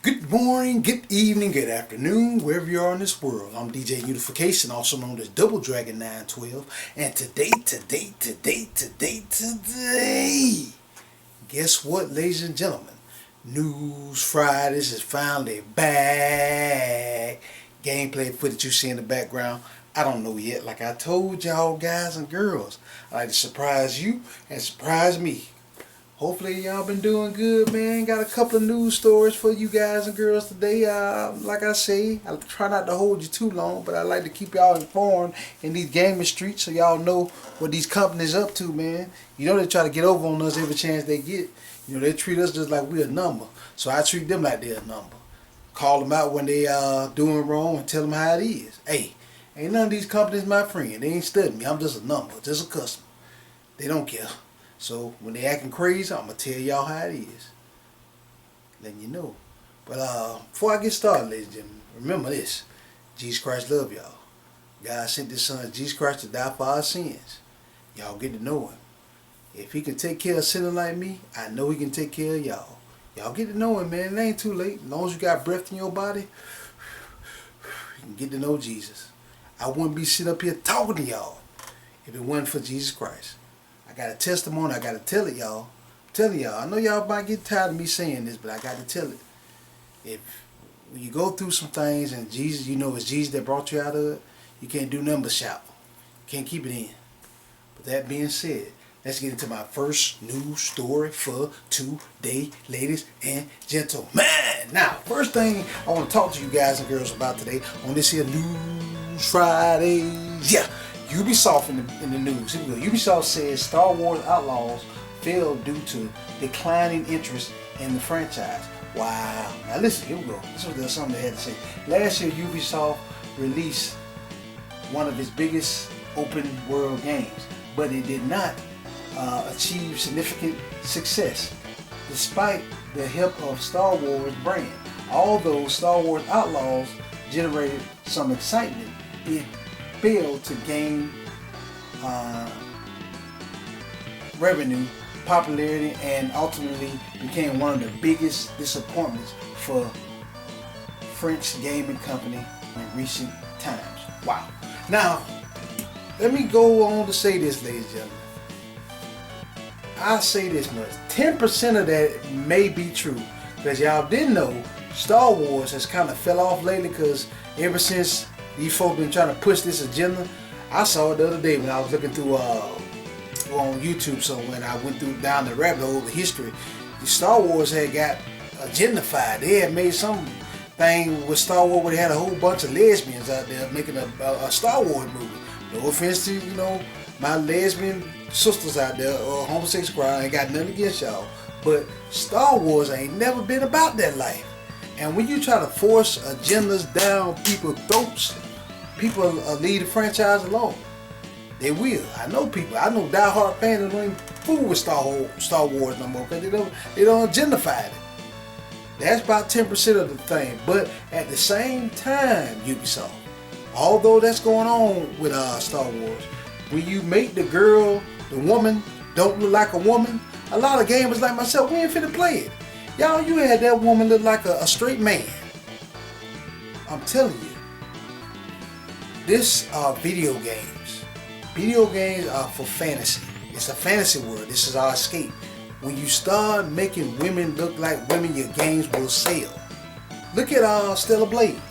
Good morning, good evening, good afternoon, wherever you are in this world. I'm DJ Unification, also known as Double Dragon 912. And today, guess what, ladies and gentlemen? News Fridays is finally back. Gameplay footage you see in the background, I don't know yet. Like I told y'all guys and girls, I like to surprise you and surprise me. Hopefully y'all been doing good, man. Got a couple of news stories for you guys and girls today. Like I say, I try not to hold you too long, but I like to keep y'all informed in these gaming streets so y'all know what these companies up to, man. You know they try to get over on us every chance they get. You know they treat us just like we're a number, so I treat them like they're a number. Call them out when they doing wrong and tell them how it is. Hey, ain't none of these companies my friend. They ain't studying me. I'm just a number, just a customer. They don't care. So when they acting crazy, I'm gonna tell y'all how it is. Letting you know. But before I get started, ladies and gentlemen, remember this: Jesus Christ love y'all. God sent His Son Jesus Christ to die for our sins. Y'all get to know Him. If He can take care of a sinner like me, I know He can take care of y'all. Y'all get to know Him, man. It ain't too late. As long as you got breath in your body, you can get to know Jesus. I wouldn't be sitting up here talking to y'all if it wasn't for Jesus Christ. I got a testimony, I got to tell it, y'all. I'm telling y'all, I know y'all might get tired of me saying this, but I got to tell it. When you go through some things and Jesus, you know it's Jesus that brought you out of it, you can't do nothing but shout. You can't keep it in. But that being said, let's get into my first news story for today, ladies and gentlemen. Now, first thing I want to talk to you guys and girls about today on this here News Fridays. Yeah. Ubisoft in the news. Here we go. Ubisoft says Star Wars Outlaws failed due to declining interest in the franchise. Wow. Now listen, here we go. This was something they had to say. Last year, Ubisoft released one of its biggest open world games, but it did not achieve significant success, despite the help of Star Wars brand. Although Star Wars Outlaws generated some excitement, it failed to gain revenue, popularity, and ultimately became one of the biggest disappointments for French gaming company in recent times. Wow. Now, let me go on to say this, ladies and gentlemen. I say this much. 10% of that may be true. Because y'all didn't know, Star Wars has kind of fell off lately because ever since these folks been trying to push this agenda. I saw it the other day when I was looking through on YouTube. So when I went through down the rabbit hole of history, the Star Wars had got agendified. They had made some thing with Star Wars where they had a whole bunch of lesbians out there making a Star Wars movie. No offense to my lesbian sisters out there or homosexual. I ain't got nothing against y'all, but Star Wars ain't never been about that life. And when you try to force agendas down people's throats, people leave the franchise alone. They will. I know people. I know diehard fans that don't even fool with Star Wars no more because they don't agendify it. That's about 10% of the thing. But at the same time, Ubisoft, although that's going on with Star Wars, when you make the woman don't look like a woman, a lot of gamers like myself, we ain't finna play it. Y'all, you had that woman look like a straight man. I'm telling you. This are video games. Video games are for fantasy. It's a fantasy world. This is our escape. When you start making women look like women, your games will sell. Look at Stella Blade.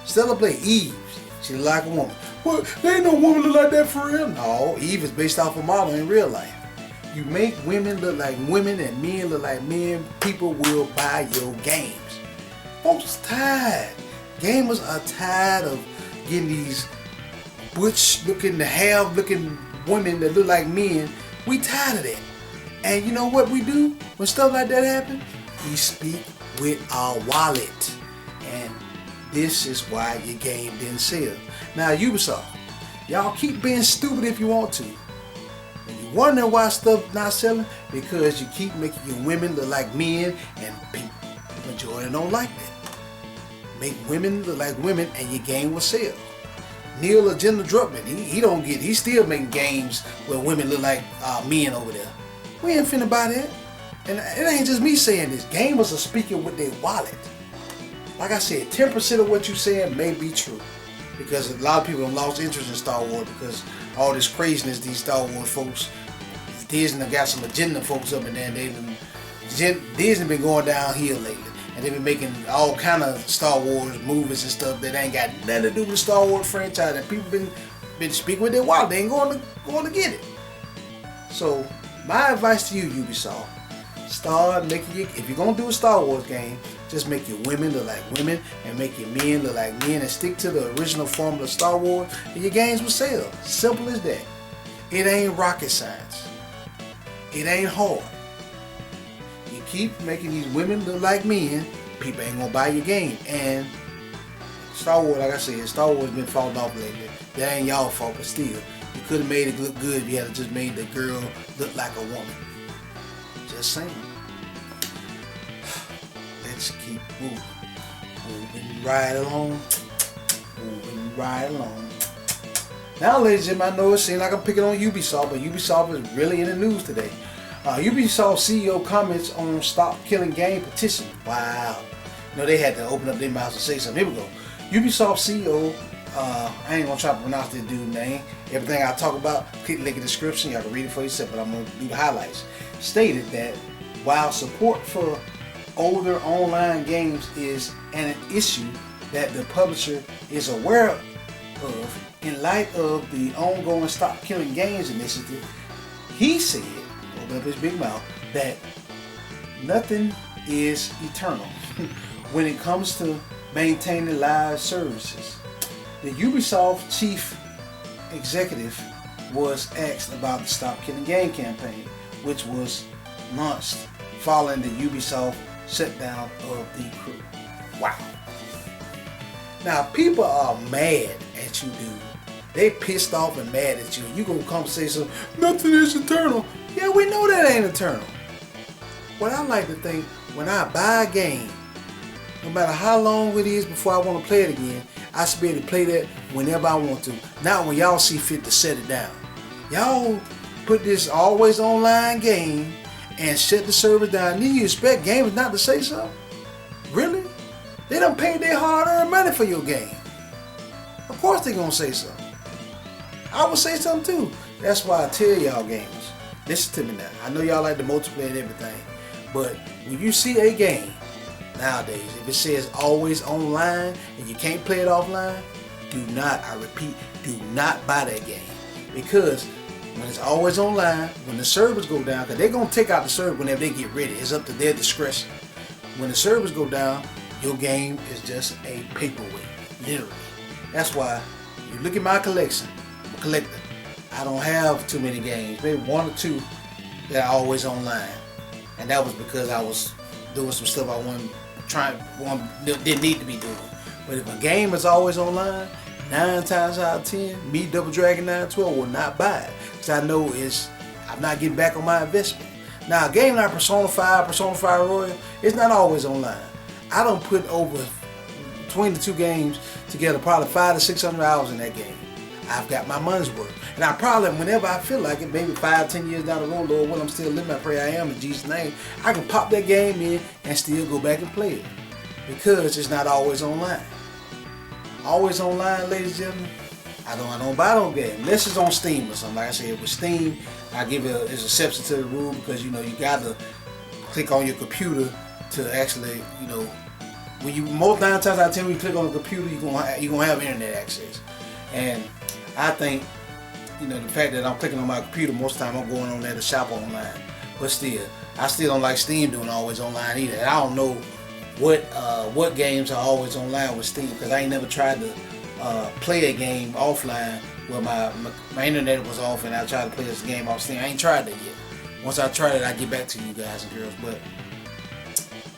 Stella Blade, Eve. She look like a woman. Well, there ain't no woman look like that for real. No, Eve is based off a model in real life. You make women look like women and men look like men, people will buy your games. Folks tired. Gamers are tired of getting these butch looking, half looking women that look like men. We tired of that. And you know what we do when stuff like that happens? We speak with our wallet. And this is why your game didn't sell. Now Ubisoft, y'all keep being stupid if you want to. And you wonder why stuff not selling? Because you keep making your women look like men, and people, the majority don't like that. Make women look like women and your game will sell. Neil Agenda Druckmann, he's still making games where women look like men over there. We ain't finna buy that. And it ain't just me saying this. Gamers are speaking with their wallet. like I said, 10% of what you saying may be true. Because a lot of people have lost interest in Star Wars because all this craziness these Star Wars folks, Disney got some agenda folks up in there, and Disney been going downhill lately. And they've been making all kind of Star Wars movies and stuff that ain't got nothing to do with the Star Wars franchise. And people been speaking with their wallet. They ain't going to get it. So my advice to you, Ubisoft, start making if you're gonna do a Star Wars game, just make your women look like women and make your men look like men and stick to the original formula of Star Wars, and your games will sell. Simple as that. It ain't rocket science. It ain't hard. You keep making these women look like men, people ain't gonna buy your game. And Star Wars, like I said, Star Wars been falling off lately. That ain't y'all fault, but still, you could have made it look good if you had just made the girl look like a woman. Just saying. Let's keep moving. Moving right along. Moving right along. Now, ladies and gentlemen, I know it seems like I'm picking on Ubisoft, but Ubisoft is really in the news today. Ubisoft CEO comments on Stop Killing Game petition. Wow. You know, they had to open up their mouths and say something. Here we go. Ubisoft CEO, I ain't going to try to pronounce this dude's name. Everything I talk about, click the link in the description. Y'all can read it for yourself, but I'm going to do the highlights. Stated that while support for older online games is an issue that the publisher is aware of in light of the ongoing Stop Killing Games initiative, he said, open up his big mouth, that nothing is eternal when it comes to maintaining live services. The Ubisoft chief executive was asked about the Stop Killing Game campaign, which was launched following the Ubisoft shutdown of the crew. Wow. Now, people are mad at you, dude. They pissed off and mad at you. You gonna come say something, nothing is eternal. Yeah, we know that ain't eternal. What I like to think, when I buy a game, no matter how long it is before I want to play it again, I should be able to play that whenever I want to. Not when y'all see fit to set it down. Y'all put this always online game and shut the server down. Then you expect gamers not to say something? Really? They done paid their hard-earned money for your game. Of course they gonna say something. I would say something too. That's why I tell y'all gamers, listen to me now. I know y'all like the multiplayer and everything, but when you see a game nowadays, if it says always online and you can't play it offline, do not, I repeat, do not buy that game. Because when it's always online, when the servers go down, because they're going to take out the server whenever they get ready. It's up to their discretion. When the servers go down, your game is just a paperweight, literally. That's why you look at my collection. I'm a collector. I don't have too many games, maybe one or two that are always online. And that was because I was doing some stuff I didn't need to be doing. But if a game is always online, 9 times out of 10, me, Double Dragon 912, will not buy it. Because I know I'm not getting back on my investment. Now, a game like Persona 5 Royal, it's not always online. I don't put over, between the two games together, probably 500 to 600 hours in that game. I've got my money's worth. And I probably, whenever I feel like it, maybe 5-10 years down the road, Lord, when I'm still living, I pray I am in Jesus' name, I can pop that game in and still go back and play it. Because it's not always online. Always online, ladies and gentlemen, I don't buy no game. Unless it's on Steam or something. Like I said, with Steam, I give it as a exception to the rule because, you gotta click on your computer to actually, when you, most 9 times out of 10 when you click on the computer, you're gonna have internet access. And I think, the fact that I'm clicking on my computer, most of the time I'm going on there to shop online. But still, I still don't like Steam doing always online either. And I don't know what games are always online with Steam because I ain't never tried to play a game offline where my internet was off and I tried to play this game off Steam. I ain't tried that yet. Once I try it, I get back to you guys and girls. But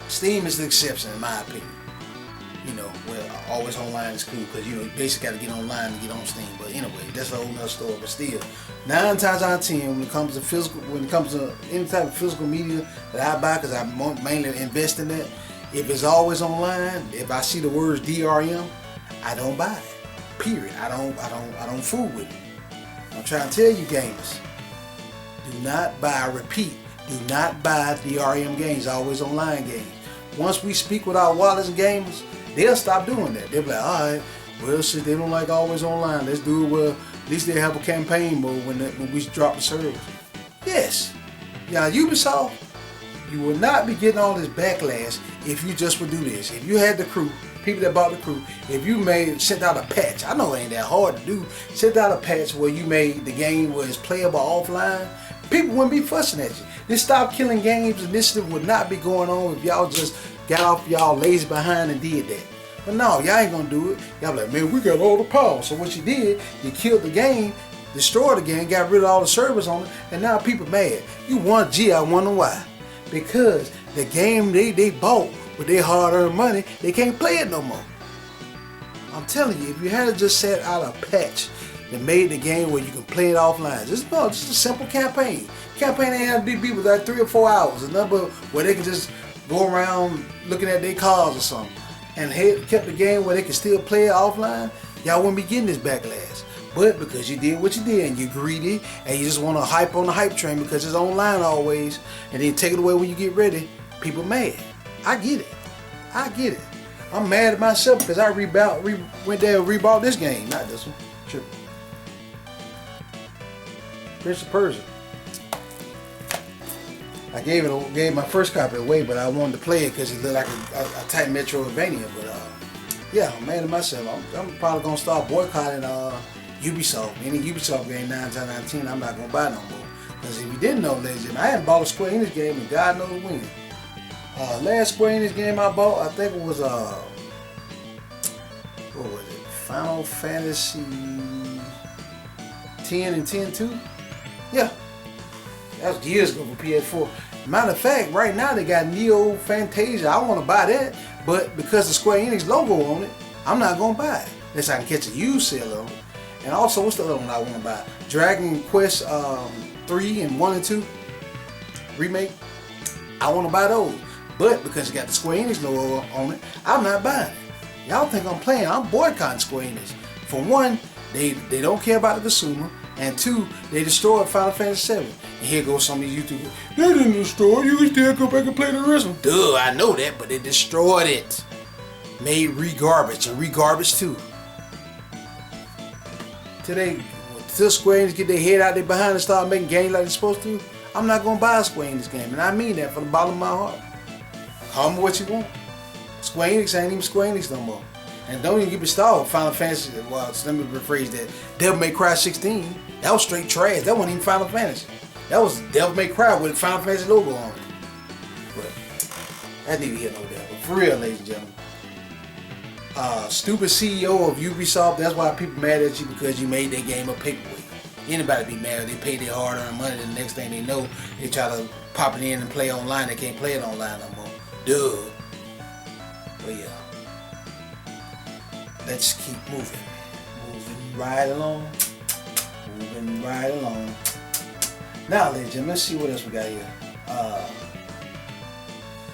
Steam is the exception in my opinion. Where always online is cool because you basically got to get online to get on Steam. But anyway, that's a whole nother story. But still, 9 times out of 10, when it comes to any type of physical media that I buy, because I mainly invest in that, if it's always online, if I see the words DRM, I don't buy it. Period. I don't fool with it. I'm trying to tell you gamers, do not buy. I repeat, do not buy DRM games. Always online games. Once we speak with our wallets and gamers, they'll stop doing that. They'll be like, all right, well, since they don't like always online, let's do it where at least they have a campaign mode when we drop the service. Yes. Yeah, Ubisoft, you will not be getting all this backlash if you just would do this. If you had the crew, people that bought the crew, if you sent out a patch, I know it ain't that hard to do, sent out a patch where you made the game where it's playable offline, people wouldn't be fussing at you. This Stop Killing Games initiative would not be going on if y'all just got off y'all lazy behind and did that. But no, y'all ain't gonna do it. Y'all like, man, we got all the power. So what you did, you killed the game, destroyed the game, got rid of all the servers on it, and now people mad. You want G, I wonder why. Because the game they bought with their hard-earned money, they can't play it no more. I'm telling you, if you had just set out a patch that made the game where you can play it offline, just a simple campaign. Campaign ain't have to be with like 3 or 4 hours. A number where they can just go around looking at their cars or something, and kept the game where they can still play it offline, y'all wouldn't be getting this backlash. But because you did what you did and you're greedy and you just want to hype on the hype train because it's online always, and then take it away when you get ready, people mad. I get it. I get it. I'm mad at myself because I went there and rebought this game, not this one. Triple. Prince of Persia. I gave my first copy away, but I wanted to play it because it looked like a tight Metroidvania. But yeah, I'm mad at myself. I'm probably gonna start boycotting Ubisoft. Any Ubisoft game 9 times out of 10, I'm not gonna buy no more. Because if you didn't know, ladies and gentlemen, I hadn't bought a Square Enix game in God knows when. Last Square Enix game I bought, I think it was what was it? Final Fantasy 10 and 10-2? Yeah. That was years ago for PS4. Matter of fact, right now they got Neo Fantasia. I want to buy that, but because the Square Enix logo on it, I'm not going to buy it. Unless I can catch a used sale on it. And also, what's the other one I want to buy? Dragon Quest 3 and 1 and 2 remake. I want to buy those. But because it got the Square Enix logo on it, I'm not buying it. Y'all think I'm playing. I'm boycotting Square Enix. For one, they don't care about the consumer. And two, they destroyed Final Fantasy 7. And here goes some of these YouTubers. They didn't destroy it. You can still go back and play the rest of them. Duh, I know that, but they destroyed it. Made re-garbage and re-garbage too. Till Square Enix get their head out there behind and start making games like they're supposed to, I'm not going to buy a Square Enix game. And I mean that from the bottom of my heart. Call me what you want. Square Enix ain't even Square Enix no more. And don't even get me started. Final Fantasy, well, let me rephrase that. Devil May Cry 16, that was straight trash. That wasn't even Final Fantasy. That was Devil May Cry with the Final Fantasy logo on it. But that didn't get no there. But for real, ladies and gentlemen, stupid CEO of Ubisoft, that's why people mad at you, because you made their game a paperweight. Anybody be mad if they pay their hard-earned money, and the next thing they know, they try to pop it in and play online. They can't play it online no more. Duh. But yeah. Let's keep moving. Moving right along. Moving right along. Now, ladies and gentlemen, let's see what else we got here.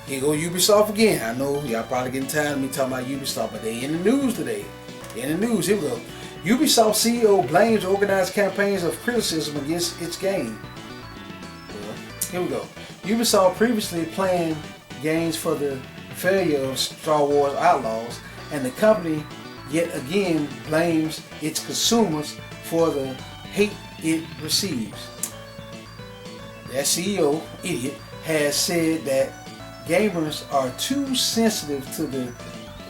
Here go Ubisoft again. I know y'all probably getting tired of me talking about Ubisoft, but they in the news today. They in the news. Here we go. Ubisoft CEO blames organized campaigns of criticism against its game. Well, here we go. Ubisoft previously planned games for the failure of Star Wars Outlaws, and the company yet again blames its consumers for the hate it receives. That CEO, idiot, has said that gamers are too sensitive to the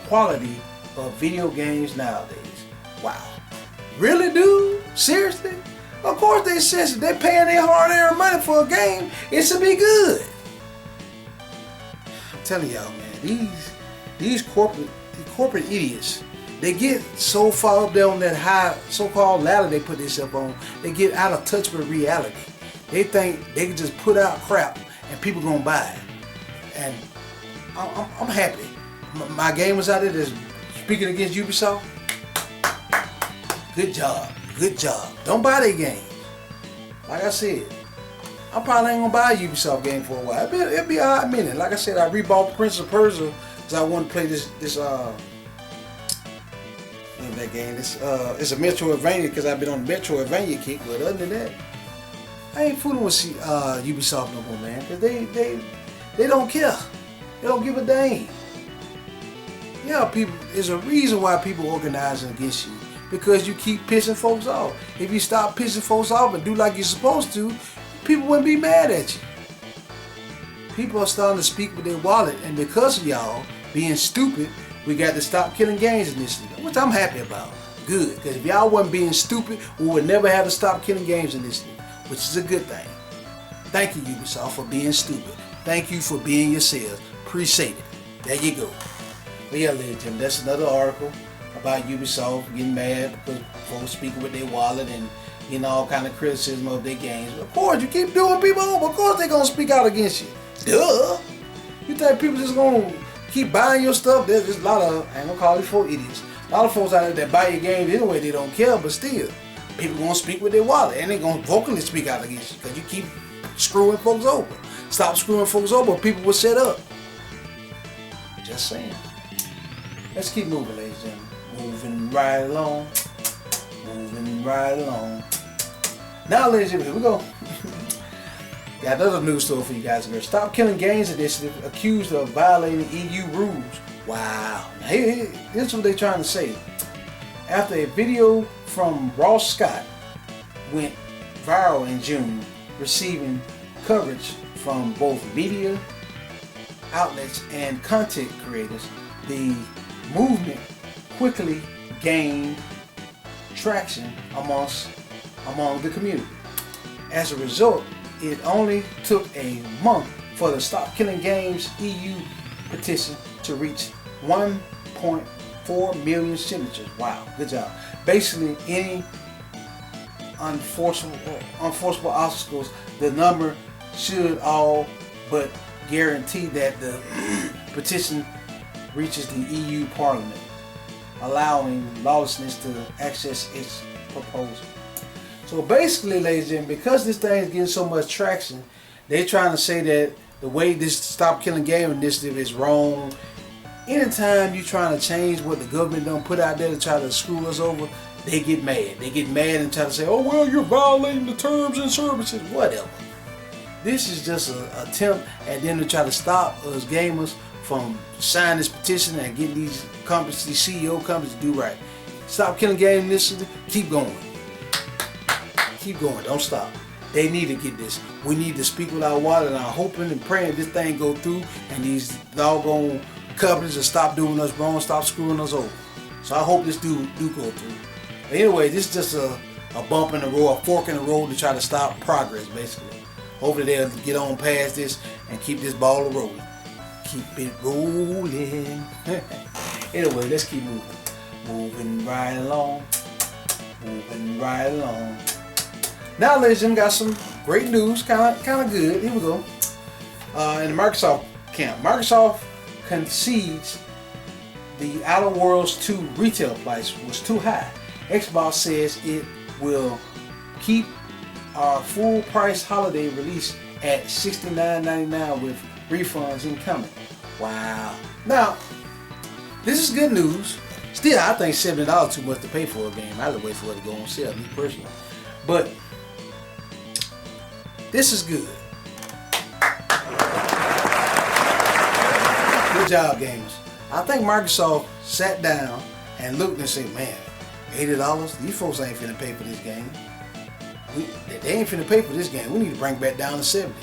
quality of video games nowadays. Wow. Really, dude? Seriously? Of course they sensitive. They're paying their hard-earned money for a game. It should be good. I'm telling y'all, man, these corporate idiots, they get so far up there on that high so-called ladder they put themselves on, they get out of touch with reality. They think they can just put out crap and people gonna buy it. And I'm happy. My gamers out there that's speaking against Ubisoft, good job, good job. Don't buy their game. Like I said, I probably ain't gonna buy a Ubisoft game for a while. It'll be a hot minute. Like I said, I rebought Prince of Persia because I want to play this that game. It's a Metroidvania because I've been on the Metroidvania kick. But other than that, I ain't fooling with Ubisoft no more, man. Because they don't care. They don't give a dang. Yeah. Yeah, people. There's a reason why people organizing against you, because you keep pissing folks off. If you stop pissing folks off and do like you're supposed to, people wouldn't be mad at you. People are starting to speak with their wallet, and because of y'all being stupid, we got the Stop Killing Games initiative, which I'm happy about. Good, because if y'all wasn't being stupid, we would never have the Stop Killing Games initiative, which is a good thing. Thank you, Ubisoft, for being stupid. Thank you for being yourselves. Appreciate it. There you go. But yeah, ladies and gentlemen, that's another article about Ubisoft getting mad because folks speaking with their wallet and getting all kind of criticism of their games. Of course, you keep doing people over. Of course, they're gonna speak out against you. Duh. You think people just gonna keep buying your stuff? There's a lot of, I ain't gonna call these folks idiots. A lot of folks out there that buy your games anyway, they don't care, but still, people gonna speak with their wallet and they gonna vocally speak out against you because you keep screwing folks over. Stop screwing folks over, people will set up. Just saying. Let's keep moving, ladies and gentlemen. Moving right along. Moving right along. Now, ladies and gentlemen, here we go. Got another news story for you guys and girls. Stop Killing Games initiative accused of violating EU rules. Wow. Now, here's what they're trying to say. After a video from Ross Scott went viral in June, receiving coverage from both media outlets and content creators, the movement quickly gained traction among the community. As a result, it only took a month for the Stop Killing Games EU petition to reach 1.4 million signatures. Wow, good job. Basically, any unenforceable obstacles, the number should all but guarantee that the petition reaches the EU Parliament, allowing lawlessness to access its proposal. So basically, ladies and gentlemen, because this thing is getting so much traction, they're trying to say that the way this Stop Killing Game initiative is wrong. Anytime you're trying to change what the government don't put out there to try to screw us over, they get mad. They get mad and try to say, oh, well, you're violating the terms and services, whatever. This is just an attempt at them to try to stop us gamers from signing this petition and getting these companies, these CEO companies to do right. Stop Killing Game initiative, keep going. Keep going, don't stop. They need to get this. We need to speak with our wallet, and I'm hoping and praying this thing go through and these doggone companies will stop doing us wrong, stop screwing us over. So I hope this do go through. But anyway, this is just a bump in the road, a fork in the road to try to stop progress, basically. Hopefully they'll get on past this and keep this ball rolling. Keep it rolling. Anyway, let's keep moving. Moving right along. Moving right along. Now, ladies and gentlemen, got some great news, kind of good. Here we go. In the Microsoft camp, Microsoft concedes the Outer Worlds 2 retail price was too high. Xbox says it will keep our full price holiday release at $69.99 with refunds incoming. Wow. Now, this is good news. Still, I think $70 too much to pay for a game. I would wait for it to go on sale, me personally. But this is good. Good job, gamers. I think Microsoft sat down and looked and said, man, $80? These folks ain't finna pay for this game. They ain't finna pay for this game. We need to bring it back down to 70.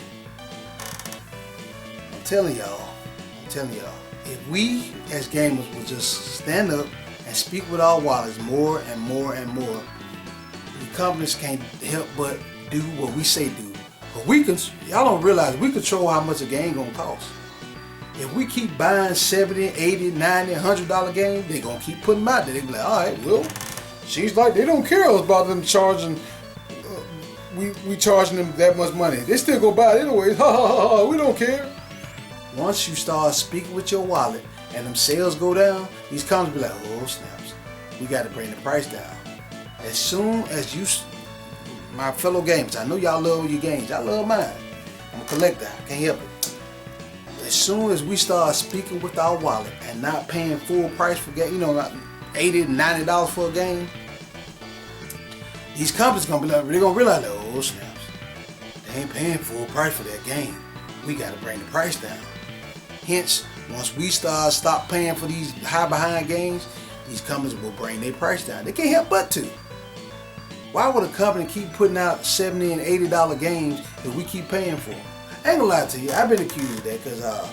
I'm telling y'all, if we as gamers would just stand up and speak with our wallets more and more and more, the companies can't help but do what we say do. But y'all don't realize we control how much a game gonna cost. If we keep buying $70, $80, $90, $100 games, they gonna keep putting them out there. They be like, all right, well, seems like they don't care about them charging. We charging them that much money. They still go buy it anyways. Ha ha ha ha. We don't care. Once you start speaking with your wallet and them sales go down, these companies be like, oh snaps, we got to bring the price down. As soon as you, my fellow gamers, I know y'all love your games. I love mine. I'm a collector. I can't help it. As soon as we start speaking with our wallet and not paying full price for game, $80, $90 for a game, these companies gonna be like, they're gonna realize, oh snaps, they ain't paying full price for that game. We gotta bring the price down. Hence, Once we stop paying for these high behind games, these companies will bring their price down. They can't help but to. Why would a company keep putting out $70 and $80 games if we keep paying for them? I ain't gonna lie to you, I've been accused of that because I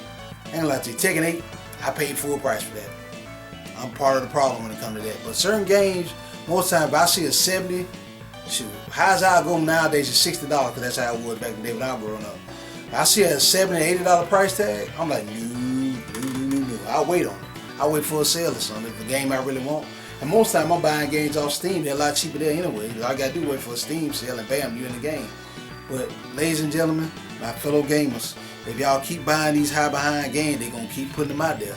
ain't gonna lie to you, Tekken 8, I paid full price for that. I'm part of the problem when it comes to that. But certain games, most times if I see a 70, shoot, how's I go nowadays is $60 because that's how it was back in the day when I was growing up. I see a $70, $80 price tag, I'm like, no. I'll wait on it. I'll wait for a sale or something if it's a game I really want. And most time I'm buying games off Steam, they're a lot cheaper there anyway. All I gotta do is wait for a Steam sale and bam, you're in the game. But ladies and gentlemen, my fellow gamers, if y'all keep buying these high behind games, they're gonna keep putting them out there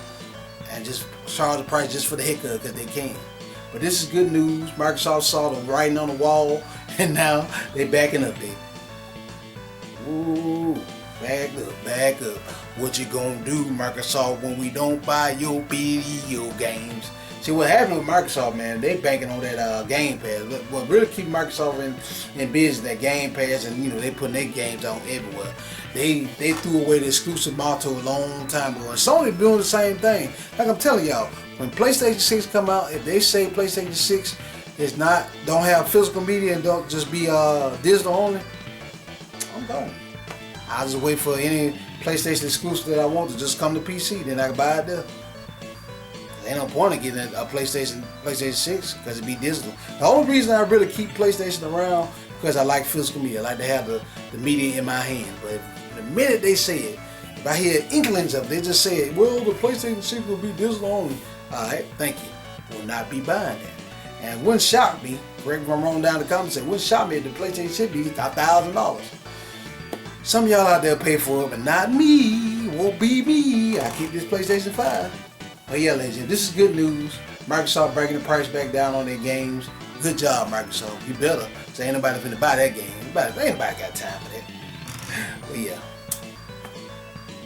and just charge the price just for the heck of it because they can. But this is good news. Microsoft saw the writing on the wall and now they backing up there. Ooh, back up. What you gonna do, Microsoft, when we don't buy your video games? See what happened with Microsoft, man, they banking on that Game Pass. What really keep Microsoft in business, that Game Pass, and you know they putting their games on everywhere. They threw away the exclusive motto a long time ago, and Sony doing the same thing. Like I'm telling y'all, when PlayStation 6 come out, if they say PlayStation 6 don't have physical media and don't just be digital only, I'm gone. I'll just wait for any PlayStation exclusive that I want to just come to PC, then I can buy it there. Ain't no point in getting a PlayStation 6 because it be digital. The only reason I really keep PlayStation around because I like physical media. I like to have the media in my hand. But the minute they say it, if I hear inklings of it, they just say it, well, the PlayStation 6 will be digital only. Alright, thank you. Will not be buying that. And it wouldn't shock me, correct me if I'm wrong down in the comments, it wouldn't shock me if the PlayStation 6 be $1,000. Some of y'all out there pay for it, but not me. It won't be me. I keep this PlayStation 5. But yeah, ladies, this is good news. Microsoft breaking the price back down on their games. Good job, Microsoft. You better. So ain't nobody finna buy that game. Ain't nobody got time for that. But yeah.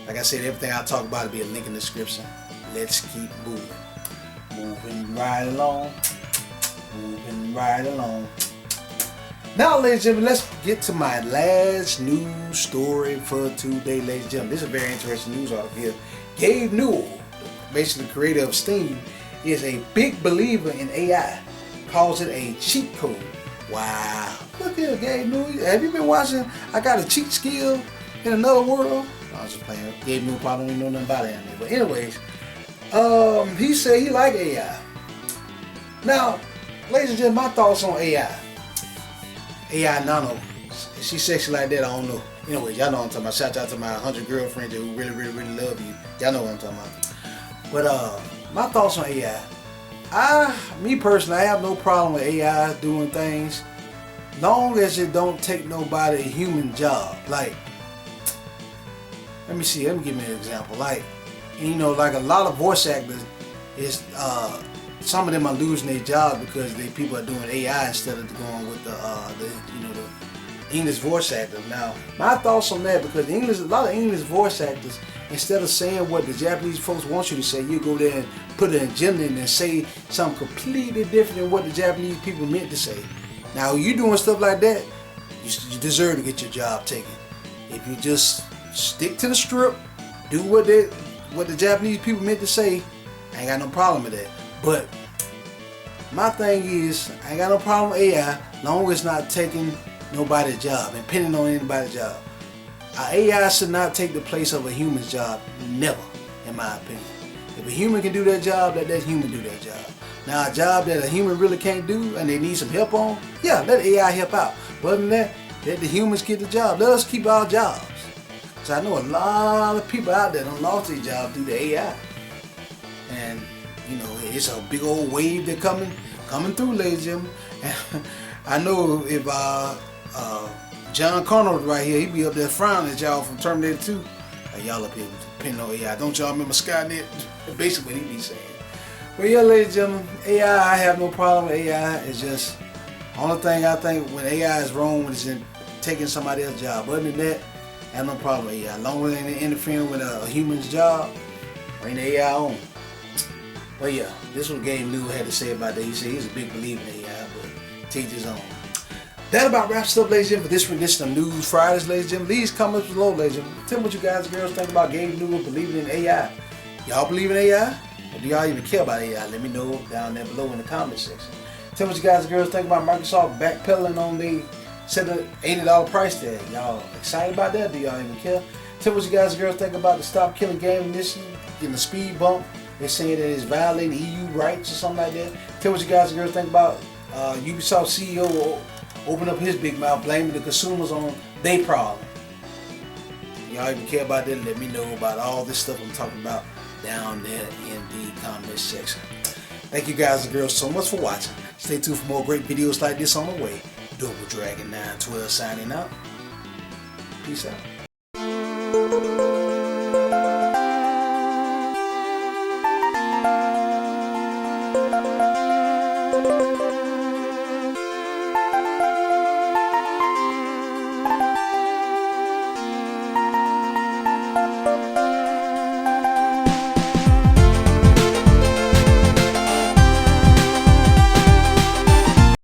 Like I said, everything I talk about will be a link in the description. Let's keep moving. Moving right along. Moving right along. Now, ladies and gentlemen, let's get to my last news story for today, ladies and gentlemen. This is a very interesting news article here. Gabe Newell, basically the creator of Steam, is a big believer in AI. Calls it a cheat code. Wow. Look here, Gabe Newell. Have you been watching I Got a Cheat Skill in Another World? I was just playing. Gabe Newell probably don't even know nothing about it. But anyways, he said he like AI. Now, ladies and gentlemen, my thoughts on AI. AI Nano. Is she sexy like that? I don't know. Anyways, y'all know what I'm talking about. Shout out to my 100 girlfriends who really love you. Y'all know what I'm talking about. But my thoughts on AI. Me personally, I have no problem with AI doing things, long as it don't take nobody a human job. Like, let me give me an example. Like, you know, like a lot of voice actors is some of them are losing their jobs because people are doing AI instead of going with the English voice actors. Now, my thoughts on that, because a lot of English voice actors, instead of saying what the Japanese folks want you to say, you go there and put an agenda in and say something completely different than what the Japanese people meant to say. Now, you doing stuff like that, you deserve to get your job taken. If you just stick to the script, do what the Japanese people meant to say, I ain't got no problem with that. But my thing is, I ain't got no problem with AI, long as it's not taking nobody's job and pinning on anybody's job. AI should not take the place of a human's job, never, in my opinion. If a human can do that job, let that human do that job. Now, a job that a human really can't do and they need some help on, yeah, let AI help out. But other than that, let the humans get the job. Let us keep our jobs. So I know a lot of people out there don't lost their job due to AI. And, you know, it's a big old wave that's coming through, ladies and gentlemen. I know if John Connor was right here, he'd be up there frowning at y'all from Terminator 2. Like, y'all up here depending on AI. Don't y'all remember Skynet? Basically what he be saying. But yeah, ladies and gentlemen, AI, I have no problem with AI. It's just, only thing I think when AI is wrong is in taking somebody else's job. Other than that, I have no problem with AI. As long as it ain't interfering with a human's job, bring the AI on. But yeah, this is what Gabe Newell had to say about that. He said he's a big believer in AI, but teach his own. That about wraps up, ladies and gentlemen, for this rendition of News Fridays, ladies and gentlemen. These comments below, ladies and gentlemen. Tell me what you guys and girls think about Gabe Newell believing in AI. Y'all believe in AI? Or do y'all even care about AI? Let me know down there below in the comment section. Tell me what you guys and girls think about Microsoft backpedaling on the $80 price tag. Y'all excited about that? Do y'all even care? Tell me what you guys and girls think about the Stop Killing Game initiative, getting a speed bump. They're saying that it's violating EU rights or something like that. Tell me what you guys and girls think about Ubisoft CEO will open up his big mouth blaming the consumers on their problem. Y'all even care about that? Let me know about all this stuff I'm talking about down there in the comment section. Thank you guys and girls so much for watching. Stay tuned for more great videos like this on the way. Double Dragon 912 signing out. Peace out.